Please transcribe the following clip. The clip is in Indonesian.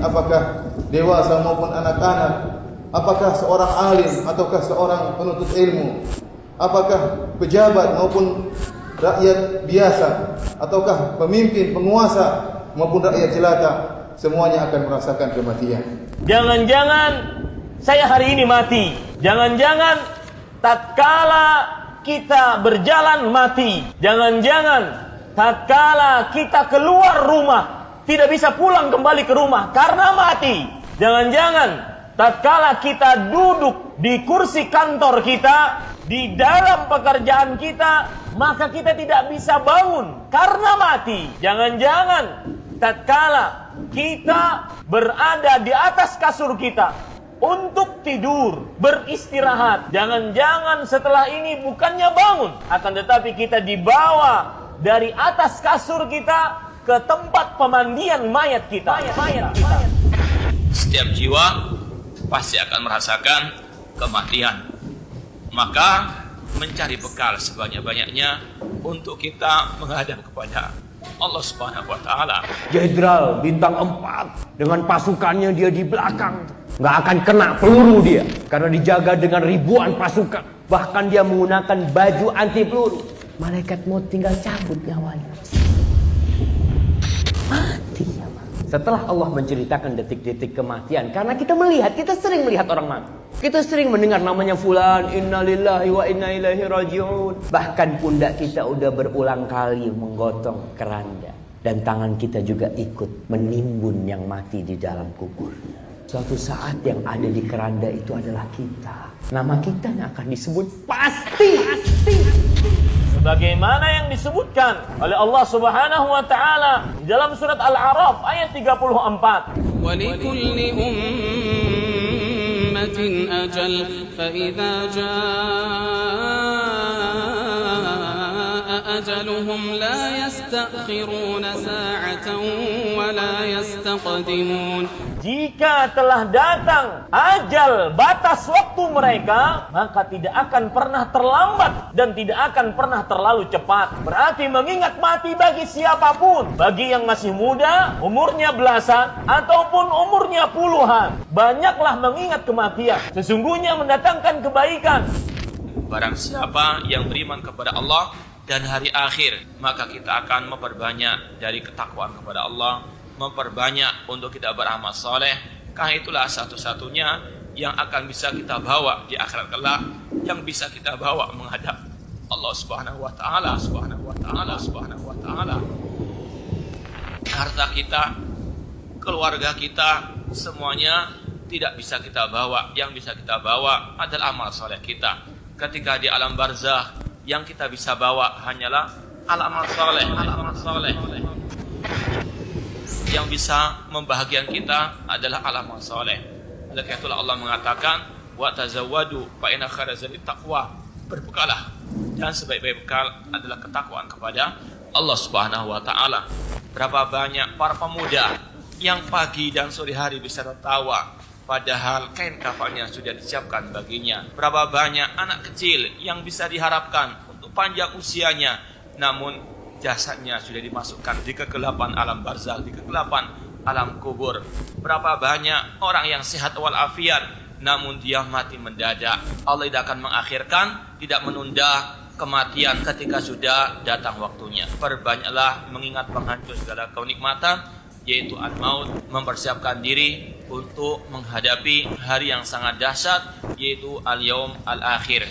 apakah dewasa maupun anak-anak, apakah seorang alim ataukah seorang penuntut ilmu, apakah pejabat maupun rakyat biasa, ataukah pemimpin, penguasa maupun rakyat jelata, semuanya akan merasakan kematian. Jangan-jangan saya hari ini mati. Jangan-jangan tatkala kita berjalan mati. Jangan-jangan tatkala kita keluar rumah tidak bisa pulang kembali ke rumah karena mati. Jangan-jangan tatkala kita duduk di kursi kantor kita, di dalam pekerjaan kita, maka kita tidak bisa bangun karena mati. Jangan-jangan tatkala kita berada di atas kasur kita untuk tidur, beristirahat, jangan-jangan setelah ini bukannya bangun, akan tetapi kita dibawa dari atas kasur kita ke tempat pemandian mayat kita. Setiap jiwa pasti akan merasakan kematian. Maka mencari bekal sebanyak-banyaknya untuk kita menghadap kepada Allah Subhanahu wa taala. Jenderal bintang 4 dengan pasukannya dia di belakang. Nggak akan kena peluru dia karena dijaga dengan ribuan pasukan. Bahkan dia menggunakan baju anti peluru. Malaikat maut tinggal cabut nyawanya. Mati. Setelah Allah menceritakan detik-detik kematian, karena kita melihat, kita sering melihat orang mati. Kita sering mendengar namanya fulan, innalillahi wa inna ilaihi raji'un. Bahkan pundak kita udah berulang kali menggotong keranda. Dan tangan kita juga ikut menimbun yang mati di dalam kuburnya. Suatu saat yang ada di keranda itu adalah kita. Nama kita yang akan disebut pasti. Sebagaimana yang disebutkan oleh Allah Subhanahu wa taala di dalam surat Al-A'raf ayat 34. وَلِكُلِّ أُمَّةٍ أَجَلٌ فَإِذَا جَاءَ أَجَلُهُمْ لَا يَسْتَأْخِرُونَ سَاعَةً وَلَا يَسْتَقْدِمُونَ. Jika telah datang ajal batas waktu mereka, maka tidak akan pernah terlambat dan tidak akan pernah terlalu cepat. Berarti mengingat mati bagi siapapun, bagi yang masih muda, umurnya belasan, ataupun umurnya puluhan, banyaklah mengingat kematian. Sesungguhnya mendatangkan kebaikan. Barang siapa yang beriman kepada Allah dan hari akhir, maka kita akan memperbanyak dari ketakwaan kepada Allah, memperbanyak untuk kita beramal soleh. Karena itulah satu-satunya yang akan bisa kita bawa di akhirat kelak, yang bisa kita bawa menghadap Allah Subhanahu wa taala, Subhanahu wa taala, Subhanahu wa taala. Harta kita, keluarga kita, semuanya tidak bisa kita bawa. Yang bisa kita bawa adalah amal soleh kita. Ketika di alam barzakh, yang kita bisa bawa hanyalah amal soleh, amal soleh. Yang bisa membahagiakan kita adalah amal soleh. Oleh karena itulah Allah mengatakan, wa tazawwadu fa inna khairaz zadi taqwa. Berbekalah, dan sebaik-baik bekal adalah ketakwaan kepada Allah Subhanahu wa taala. Berapa banyak para pemuda yang pagi dan sore hari bisa tertawa padahal kain kafalnya sudah disiapkan baginya. Berapa banyak anak kecil yang bisa diharapkan untuk panjang usianya, namun jasadnya sudah dimasukkan di kegelapan alam barzakh, di kegelapan alam kubur. Berapa banyak orang yang sehat walafiat, namun dia mati mendadak. Allah tidak akan mengakhirkan, tidak menunda kematian ketika sudah datang waktunya. Perbanyaklah mengingat penghancur segala kenikmatan, yaitu al-maut, mempersiapkan diri untuk menghadapi hari yang sangat dahsyat, yaitu al-yaum al-akhir.